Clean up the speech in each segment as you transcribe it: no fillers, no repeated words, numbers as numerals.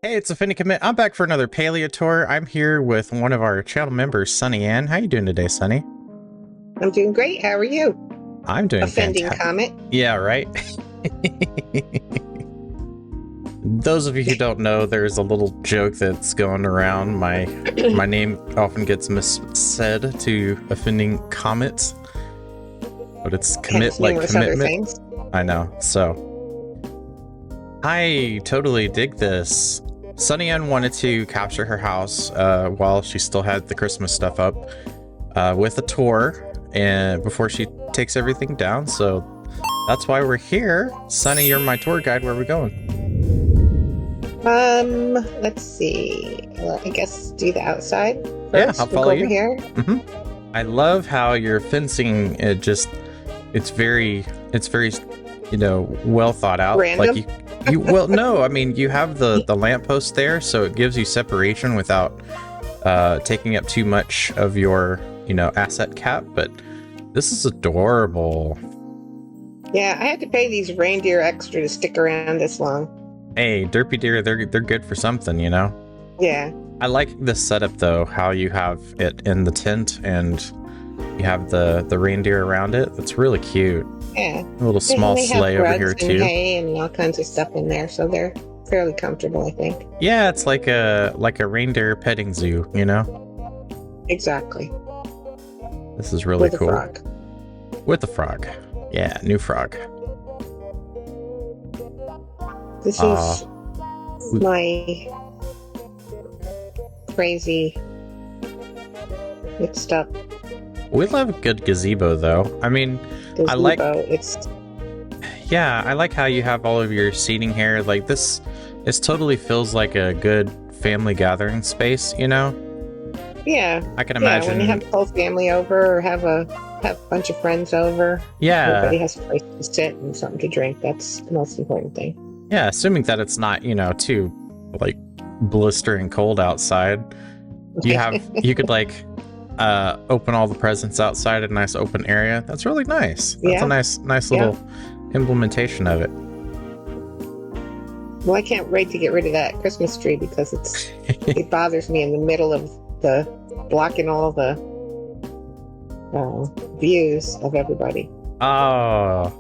Hey, it's a Finny Commit. I'm back for another Palia tour. I'm here with one of our channel members, Sunny Ann. How you doing today, Sunny? I'm doing great. How are you? I'm doing Offending fantastic. comment. Yeah, right? Those of you who don't know, there's a little joke that's going around. My name often gets missaid to offending comments, but it's commit like commitment. I know. So I totally dig this. Sunny Ann wanted to capture her house while she still had the Christmas stuff up with a tour and before she takes everything down. So that's why we're here. Sunny, you're my tour guide. Where are we going? Let's see. Well, I guess do the outside first. Yeah, I'll follow you. Over here. I love how your fencing, it's very, you know, well thought out. Random? Like well, no, I mean, you have the lamppost there, so it gives you separation without taking up too much of your, you know, asset cap, but this is adorable. Yeah, I had to pay these reindeer extra to stick around this long. Hey, derpy deer, they're good for something, you know? Yeah. I like this setup, though, how you have it in the tent and you have the reindeer around it. That's really cute. Yeah. A little small sleigh over here, too. Hay and all kinds of stuff in there, so they're fairly comfortable, I think. Yeah, it's like a reindeer petting zoo, you know? Exactly. This is really cool. With a frog. With a frog. Yeah, new frog. This is my crazy mixed up. We love a good gazebo, though. I mean, gazebo. I like how you have all of your seating here. Like this totally feels like a good family gathering space, you know? Yeah. I can imagine when you have the whole family over or have a bunch of friends over. Yeah. Everybody has a place to sit and something to drink. That's the most important thing. Yeah, assuming that it's not, you know, too like blistering cold outside. You could like open all the presents outside in a nice open area. That's really nice. That's a nice little implementation of it. Well, I can't wait to get rid of that Christmas tree because it bothers me in the middle of the blocking all the views of everybody. Oh,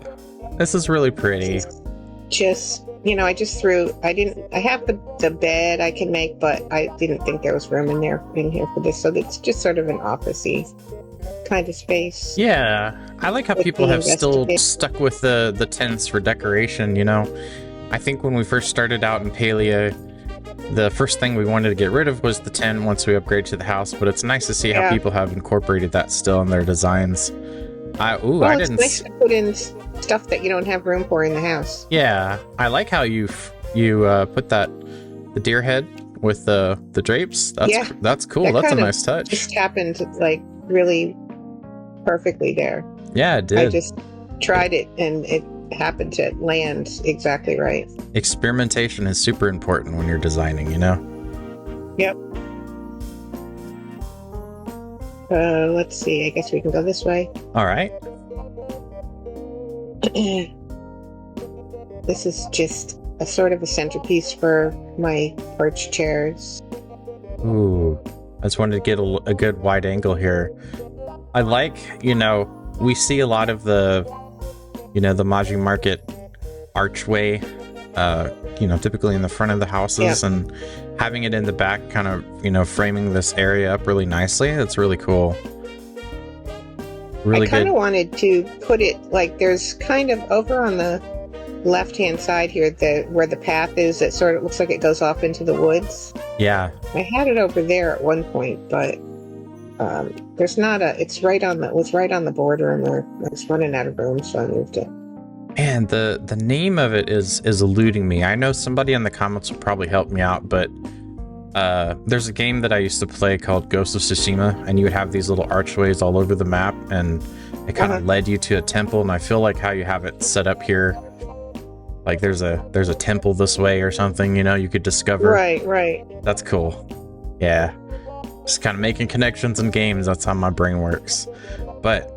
this is really pretty. Just, you know, I have the bed I can make, but I didn't think there was room in here for this. So it's just sort of an office-y kind of space. Yeah, I like how people have still stuck with the tents for decoration, you know. I think when we first started out in Palia, the first thing we wanted to get rid of was the tent once we upgrade to the house, but it's nice to see how people have incorporated that still in their designs. It's nice to put in stuff that you don't have room for in the house. Yeah, I like how you put the deer head with the drapes. That's cool. That's a nice touch. Just happened like really perfectly there. Yeah, it did. I just tried it and it happened to land exactly right. Experimentation is super important when you're designing, you know? Yep. Let's see. I guess we can go this way. All right. This is just a sort of a centerpiece for my porch chairs. Ooh, I just wanted to get a good wide angle here. I like, you know, we see a lot of the, you know, the Maji Market archway, you know, typically in the front of the houses, and having it in the back kind of, you know, framing this area up really nicely. That's really cool. Really good. I kind of wanted to put it like there's kind of over on the left-hand side here, where the path is, that sort of looks like it goes off into the woods. Yeah. I had it over there at one point, but there's not it was right on the border, and I was running out of room, so I moved it. And the name of it is eluding me. I know somebody in the comments will probably help me out, but there's a game that I used to play called Ghost of Tsushima, and you would have these little archways all over the map, and it kind of led you to a temple. And I feel like how you have it set up here, like there's a temple this way or something, you know, you could discover. Right. That's cool. Yeah. Just kind of making connections in games. That's how my brain works. But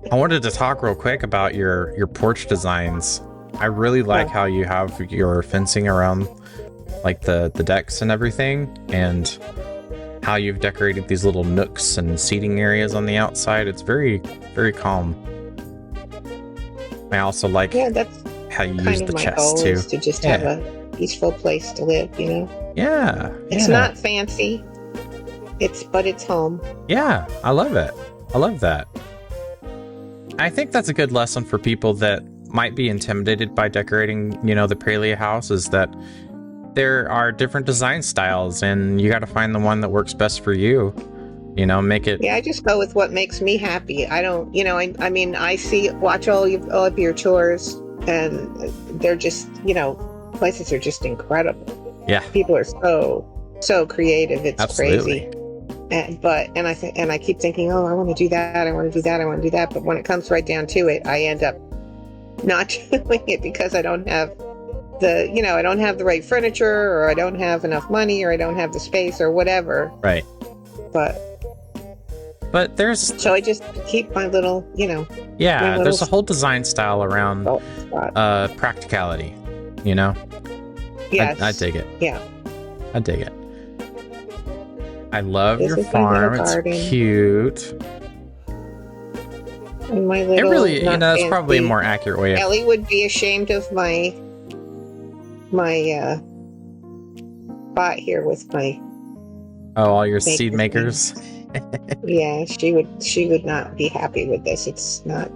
I wanted to talk real quick about your porch designs. I really like how you have your fencing around like the decks and everything, and how you've decorated these little nooks and seating areas on the outside. It's very, very calm. I also like how you use the chest too. Is to just have a peaceful place to live, you know? Yeah. It's not fancy. But it's home. Yeah, I love it. I love that. I think that's a good lesson for people that might be intimidated by decorating, you know, the Palia house, is that there are different design styles and you got to find the one that works best for you. You know, make it. Yeah, I just go with what makes me happy. I don't, you know, I mean, watch all of your tours, and they're just, you know, places are just incredible. Yeah. People are so creative. It's Absolutely. crazy. And I keep thinking, oh, I want to do that. I want to do that. I want to do that. But when it comes right down to it, I end up not doing it because I don't have I don't have the right furniture, or I don't have enough money, or I don't have the space, or whatever. Right. But so I just keep my little, you know. Yeah, there's a whole design style around practicality, you know? Yes. I dig it. Yeah. I dig it. I love your farm. It's cute. And my little, it really, you know, it's probably a more accurate way of... Ellie would be ashamed of my spot here with my... Oh, all your seed makers? Yeah, she would not be happy with this. It's not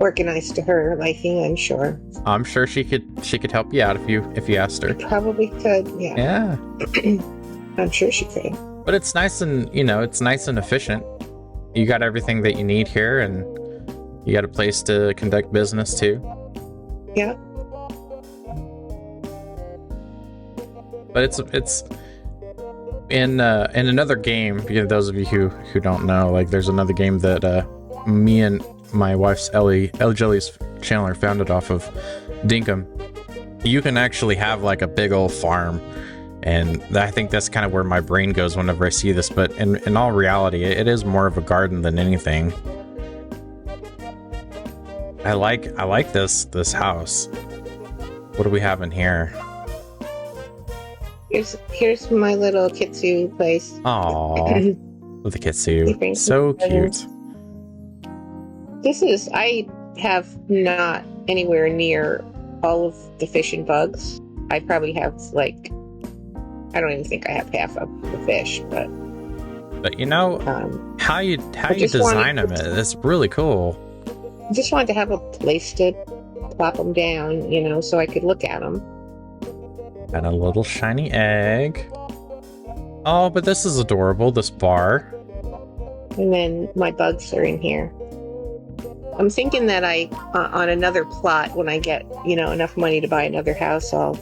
organized to her liking, I'm sure. I'm sure she could help you out if you asked her. She probably could, yeah. Yeah. I'm sure she could. But it's nice and, you know, it's nice and efficient. You got everything that you need here, and you got a place to conduct business too. Yeah. But it's in another game, you know, those of you who don't know, like there's another game that me and my wife's Ellie Jelly's channel are founded off of, Dinkum. You can actually have like a big old farm, and I think that's kind of where my brain goes whenever I see this, but in all reality, it is more of a garden than anything. I like this house. What do we have in here? Here's my little kitsune place. Aww. With the kitsune. So cute. I have not anywhere near all of the fish and bugs. I probably have like, I don't even think I have half of the fish, but you know, how you design them is really cool. I just wanted to have a place to plop them down, you know, so I could look at them. And a little shiny egg. Oh, but this is adorable, this bar. And then my bugs are in here. I'm thinking that on another plot, when I get, you know, enough money to buy another house, I'll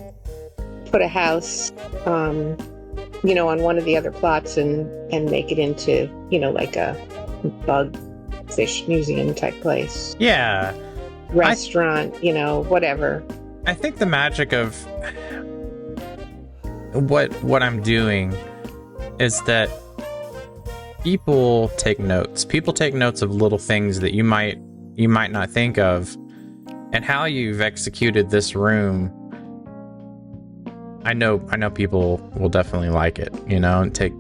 put a house, you know, on one of the other plots and make it into, you know, like a bug fish museum type place. Yeah. Restaurant, you know, whatever. I think the magic of what I'm doing is that people take notes. People take notes of little things that you might not think of, and how you've executed this room. I know people will definitely like it, you know, and take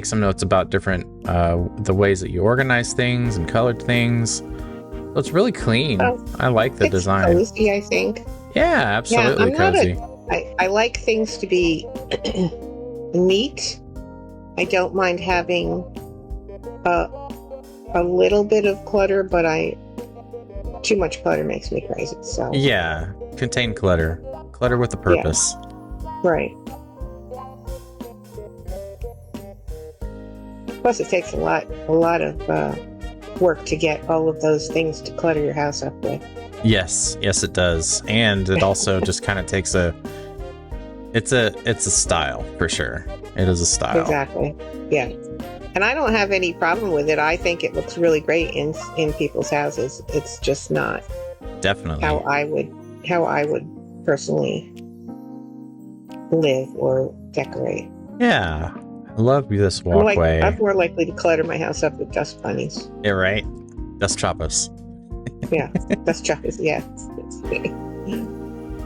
some notes about different the ways that you organize things and colored things. So it's really clean. I like the design. Cozy, I think. Yeah, absolutely cozy. I like things to be neat. I don't mind having a little bit of clutter, but too much clutter makes me crazy. So yeah, contain clutter with a purpose. Yeah. Right. Plus, it takes a lot of work to get all of those things to clutter your house up with. Yes, it does, and it also just kind of takes it's a style for sure. It is a style. Exactly. Yeah. And I don't have any problem with it. I think it looks really great in people's houses. It's just not definitely how I would personally live or decorate. Yeah. I love this walkway. I'm more likely to clutter my house up with dust bunnies. Yeah, right. Dust choppers. Yeah, dust choppers. Yeah.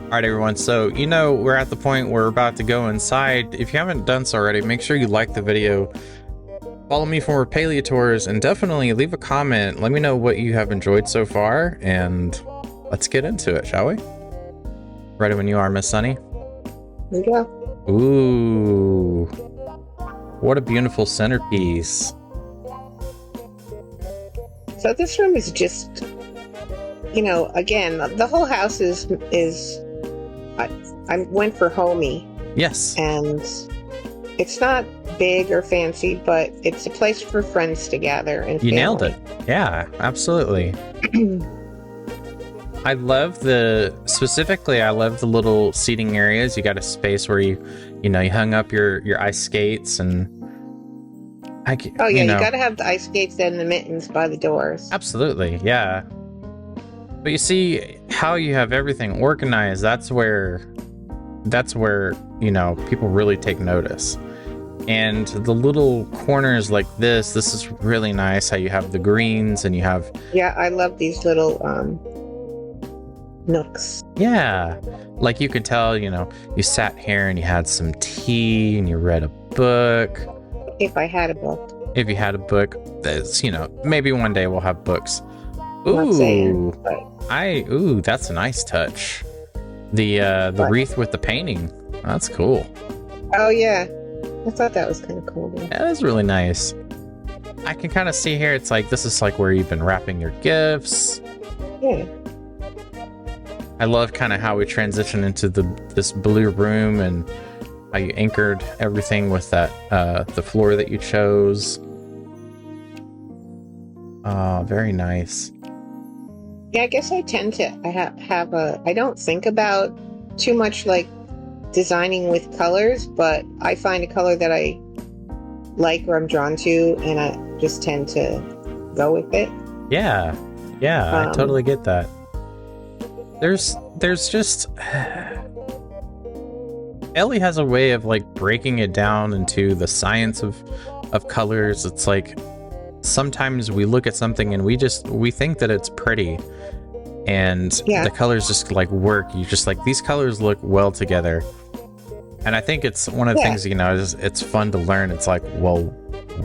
All right, everyone. So, we're at the point where we're about to go inside. If you haven't done so already, make sure you like the video. Follow me for more Palia tours, and definitely leave a comment. Let me know what you have enjoyed so far, and let's get into it, shall we? Ready when you are, Miss Sunny. Here we go. Ooh. What a beautiful centerpiece. So this room is just, again, the whole house is I went for homey. Yes. And it's not big or fancy, but it's a place for friends to gather and You family. nailed it. Yeah, absolutely. I love the little seating areas. You got a space where you hung up your ice skates and you got to have the ice skates and the mittens by the doors. Absolutely, yeah. But you see how you have everything organized. That's where people really take notice. And the little corners like this is really nice. How you have the greens and you have. Yeah, I love these little nooks. Yeah, like you could tell, you sat here and you had some tea and you read a book. If I had a book. If you had a book, that's, maybe one day we'll have books. Not saying, Ooh, that's a nice touch. The wreath with the painting. That's cool. Oh yeah, I thought that was kind of cool. Man. That is really nice. I can kind of see here. It's like this is like where you've been wrapping your gifts. Yeah. I love kind of how we transition into this blue room and how you anchored everything with that the floor that you chose. Oh, very nice. Yeah, I guess I tend to I don't think about too much like designing with colors, but I find a color that I like or I'm drawn to, and I just tend to go with it. Yeah, I totally get that. There's just Ellie has a way of like breaking it down into the science of colors. It's like sometimes we look at something and we think that it's pretty, and the colors just like work. You just like, these colors look well together. And I think it's one of the things, it's fun to learn. It's like, well,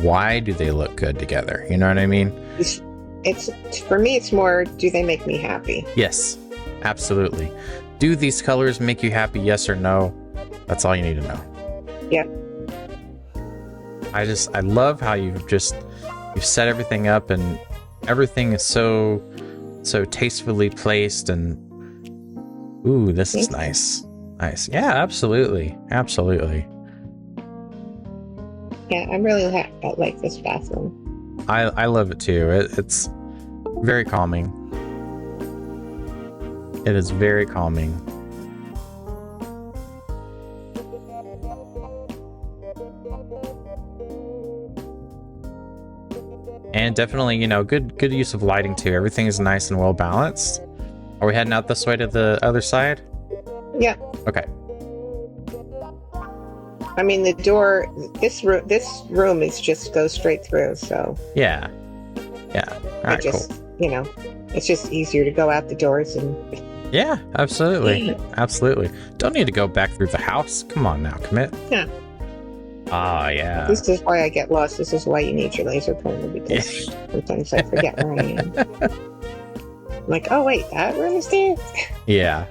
why do they look good together? You know what I mean? It's for me, it's more, do they make me happy? Yes, absolutely. Do these colors make you happy? Yes or no? That's all you need to know. Yep. I love how you've set everything up and everything is so tastefully placed, and ooh, this is nice. Nice. Yeah, absolutely. Absolutely. Yeah, I'm really like this bathroom. I love it too. It's very calming. It is very calming. And definitely, good use of lighting too. Everything is nice and well balanced. Are we heading out this way to the other side? Yeah. Okay. I mean, the door, this room is just goes straight through, so. Yeah. Yeah. All right, cool. It's just easier to go out the doors and. Yeah, absolutely. Absolutely. Don't need to go back through the house. Come on now, commit. Yeah. Ah, yeah. This is why I get lost. This is why you need your laser pointer, because sometimes I forget where I am. I'm like, oh wait, that room is there? Yeah.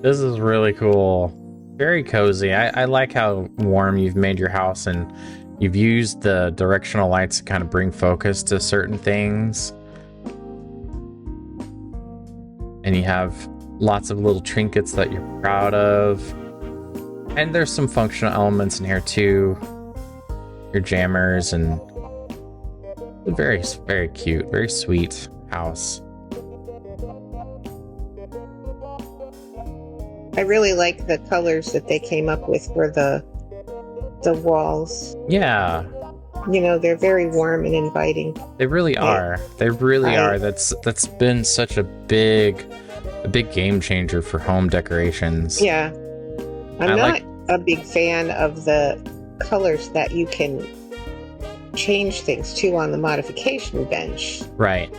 This is really cool. Very cozy. I like how warm you've made your house, and you've used the directional lights to kind of bring focus to certain things. And you have lots of little trinkets that you're proud of. And there's some functional elements in here too. Your jammers, and a very, very cute, very sweet house. I really like the colors that they came up with for the walls. Yeah. They're very warm and inviting. They really are. They really are. That's been such a big game changer for home decorations. Yeah. I'm not a big fan of the colors that you can change things to on the modification bench. Right.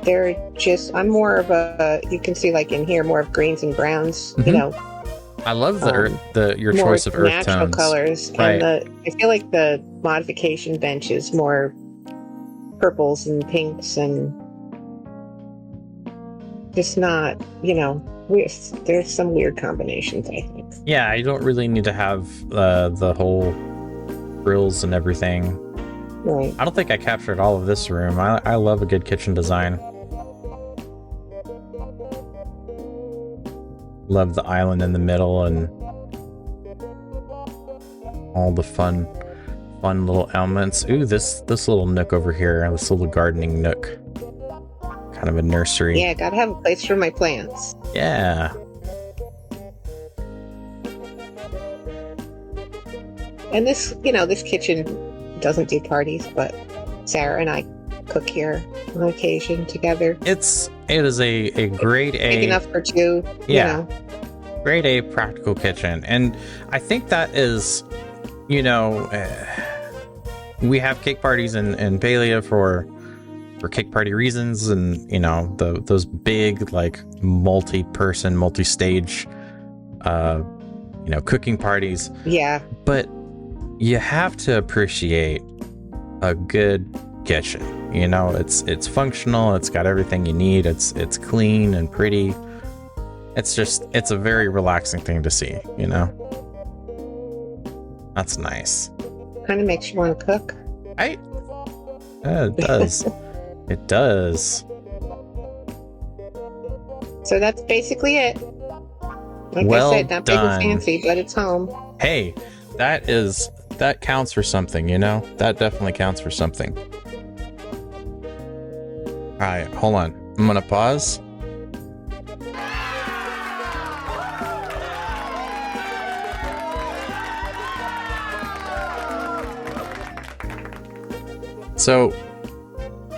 they're just, I'm more of a, you can see like in here, more of greens and browns, you know. I love your choice of earth natural tones. colors. Right. And I feel like the modification bench is more purples and pinks and just not, you know, there's some weird combinations, I think. Yeah, you don't really need to have the whole grills and everything. Right. I don't think I captured all of this room. I love a good kitchen design. Love the island in the middle and all the fun little elements. Ooh, this little nook over here, this little gardening nook. Kind of a nursery. Yeah, gotta have a place for my plants. Yeah. And this, you know, this kitchen doesn't do parties, but Sarah and I cook here on occasion together. It is a grade A. Big enough for two. Yeah. You know. Grade A practical kitchen. And I think that is, you know, we have cake parties in Palia for cake party reasons, and you know, those big like multi-person, multi-stage you know, cooking parties. Yeah. But you have to appreciate a good kitchen. You know, it's functional, it's got everything you need, it's clean and pretty. It's a very relaxing thing to see, you know. That's nice. Kind of makes you want to cook. Right? Yeah, it does. It does. So that's basically it. Like well I said, not big and fancy, but it's home. Hey, that counts for something, you know? That definitely counts for something. All right, hold on. I'm gonna pause. So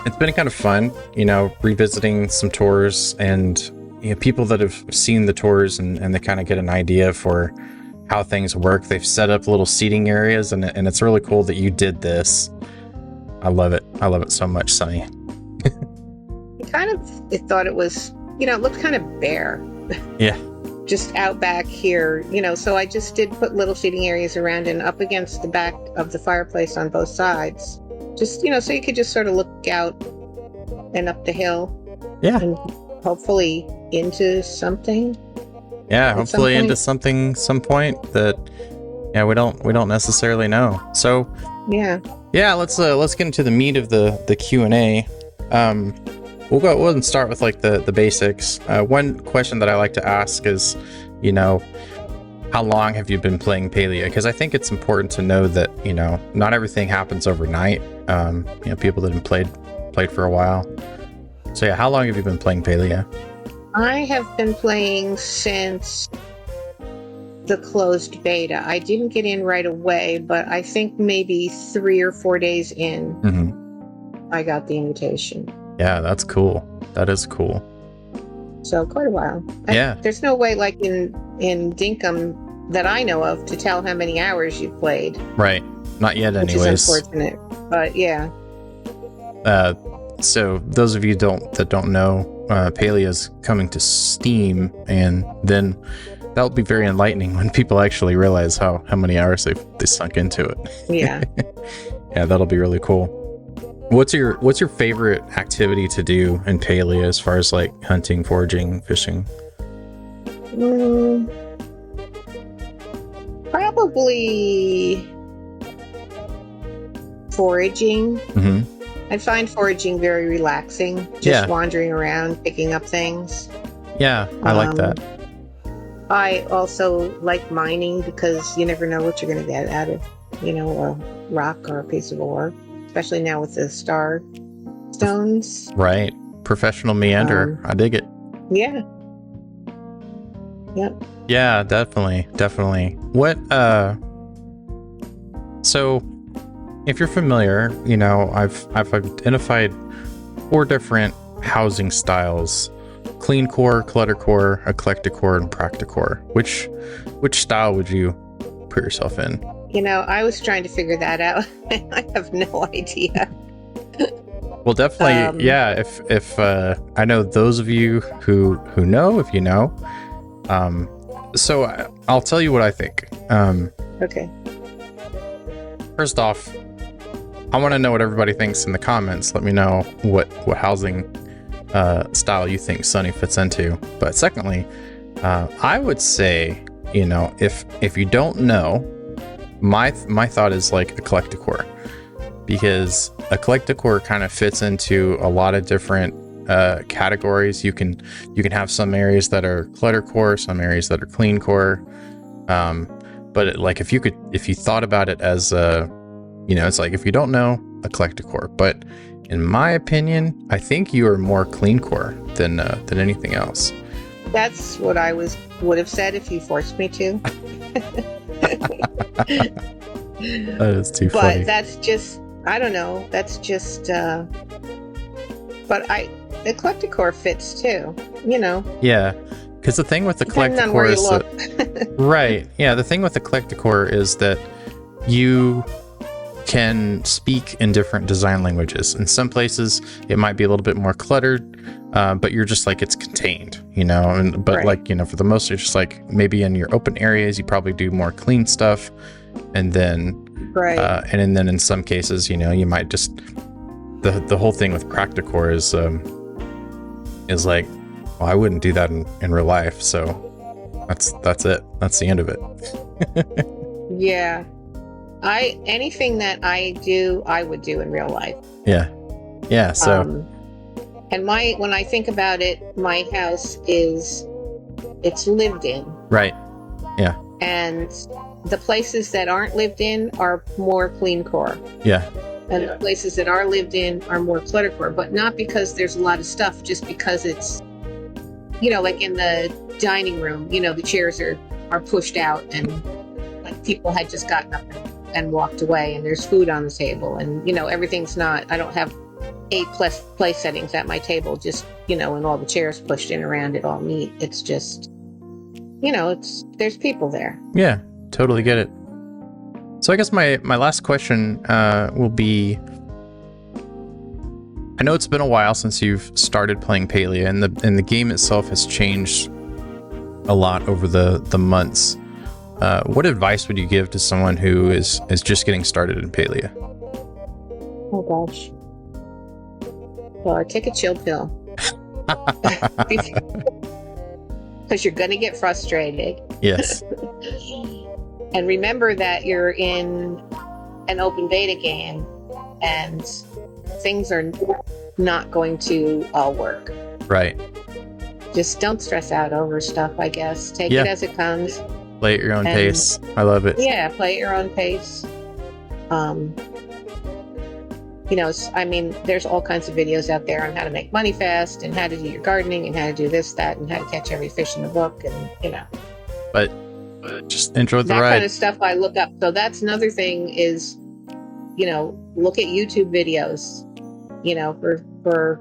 it's been kind of fun, you know, revisiting some tours and, you know, people that have seen the tours and they kind of get an idea for how things work. They've set up little seating areas and it's really cool that you did this. I love it. I love it so much, Sunny. I thought it was, you know, it looked kind of bare. Yeah. Just out back here, you know, so I just did put little seating areas around and up against the back of the fireplace on both sides. Just, you know, so you could just sort of look out and up the hill. Yeah. And hopefully into something. Yeah, hopefully into something some point that we don't necessarily know. So yeah, let's get into the meat of the Q&A. We'll start with like the basics. One question that I like to ask is, you know, how long have you been playing Palia? Because I think it's important to know that, you know, not everything happens overnight. You know, people that have played for a while. So yeah, how long have you been playing Palia? I have been playing since the closed beta. I didn't get in right away, but I think maybe 3 or 4 days in, I got the invitation. Yeah, that's cool. That is cool. So quite a while. Yeah. There's no way, like in Dinkum that I know of, to tell how many hours you played. Right. Not yet, anyways. Which is unfortunate, but yeah. So those of you that don't know, Palia is coming to Steam, and then that'll be very enlightening when people actually realize how many hours they sunk into it. Yeah. Yeah, that'll be really cool. What's your favorite activity to do in Palia as far as like hunting, foraging, fishing? Probably foraging. Mm-hmm. I find foraging very relaxing. Just wandering around, picking up things. Yeah, I like that. I also like mining because you never know what you're going to get out of, you know, a rock or a piece of ore. Especially now with the star stones. Right. Professional meander. I dig it. Yeah. Yep. Yeah, definitely. Definitely. What, so if you're familiar, you know, I've identified 4 different housing styles: clean core, clutter core, eclectic core, and practicore. Which style would you put yourself in? You know, I was trying to figure that out. I have no idea. Well, definitely, yeah. If I know those of you who know, if you know, so I'll tell you what I think. Okay. First off, I want to know what everybody thinks in the comments. Let me know what housing style you think Sunny fits into. But secondly, I would say, you know, if you don't know, my thought is like eclecticor, because eclecticor kind of fits into a lot of different categories. You can have some areas that are cluttercore, some areas that are cleancore. But like if you thought about it as you know, it's like if you don't know, eclecticor. But in my opinion, I think you are more cleancore than anything else. That's what I would have said if you forced me to. That is too funny. But that's just, I don't know. That's just, but eclecticor fits too, you know. Yeah, because the thing with eclecticor is that, right. Yeah, the thing with eclecticor is that you can speak in different design languages. In some places, it might be a little bit more cluttered, but you're just like, it's contained, you know. But right. Like, you know, for the most, it's just like maybe in your open areas, you probably do more clean stuff, and then right. And then in some cases, you know, you might just the whole thing with practicor is like, well, I wouldn't do that in real life, so that's it. That's the end of it. Yeah. Anything that I do, I would do in real life. Yeah. Yeah. So, and when I think about it, my house it's lived in. Right. Yeah. And the places that aren't lived in are more clean core. Yeah. And the places that are lived in are more cluttercore, but not because there's a lot of stuff, just because it's, you know, like in the dining room, you know, the chairs are pushed out and like people had just gotten up and walked away, and there's food on the table, and, you know, everything's not, I don't have 8+ place settings at my table, just, you know, and all the chairs pushed in around it all neat. It's just, you know, there's people there. Yeah, totally get it. So I guess my last question will be, I know it's been a while since you've started playing Palia, and the game itself has changed a lot over the months. What advice would you give to someone who is just getting started in Palia? Oh gosh. Well, take a chill pill. Because you're going to get frustrated. Yes. And remember that you're in an open beta game, and things are not going to all work. Right. Just don't stress out over stuff, I guess. Take it as it comes. Play at your own pace. I love it. Yeah, play at your own pace. You know, I mean, there's all kinds of videos out there on how to make money fast, and how to do your gardening, and how to do this, that, and how to catch every fish in the book, and, you know. But just enjoy the ride. That kind of stuff I look up. So that's another thing is, you know, look at YouTube videos, you know, for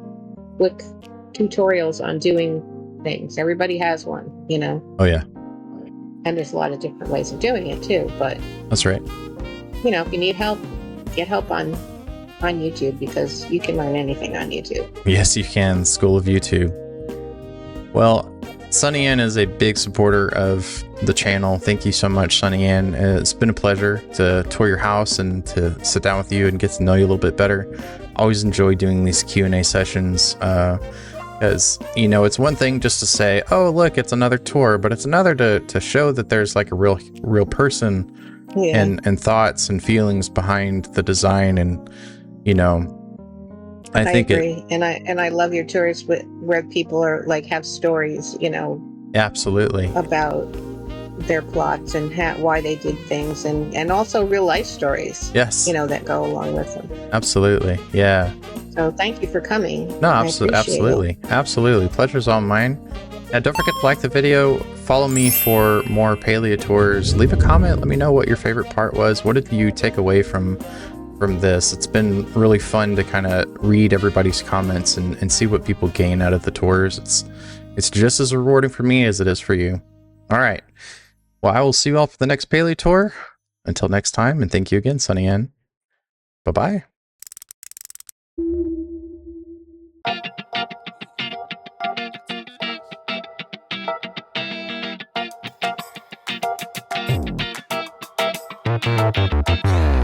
quick tutorials on doing things. Everybody has one, you know. Oh, yeah. And there's a lot of different ways of doing it too, but that's right. You know, if you need help, get help on YouTube, because you can learn anything on YouTube. Yes, you can. School of YouTube. Well, Sunny Ann is a big supporter of the channel. Thank you so much, Sunny Ann. It's been a pleasure to tour your house and to sit down with you and get to know you a little bit better. Always enjoy doing these Q&A sessions. Because, you know, it's one thing just to say, oh, look, it's another tour, but it's another to show that there's like a real person and thoughts and feelings behind the design. And, you know, I think agree. And I love your tours where people are like, have stories, you know. Absolutely. About their plots and why they did things, and also real life stories. Yes. You know, that go along with them. Absolutely. Yeah. So thank you for coming. No, absolutely. Absolutely. Pleasure's all mine. Don't forget to like the video. Follow me for more Palia tours. Leave a comment. Let me know what your favorite part was. What did you take away from this? It's been really fun to kind of read everybody's comments and see what people gain out of the tours. It's just as rewarding for me as it is for you. All right. Well, I will see you all for the next Palia tour. Until next time, and thank you again, Sunny Ann. Bye-bye. Yeah.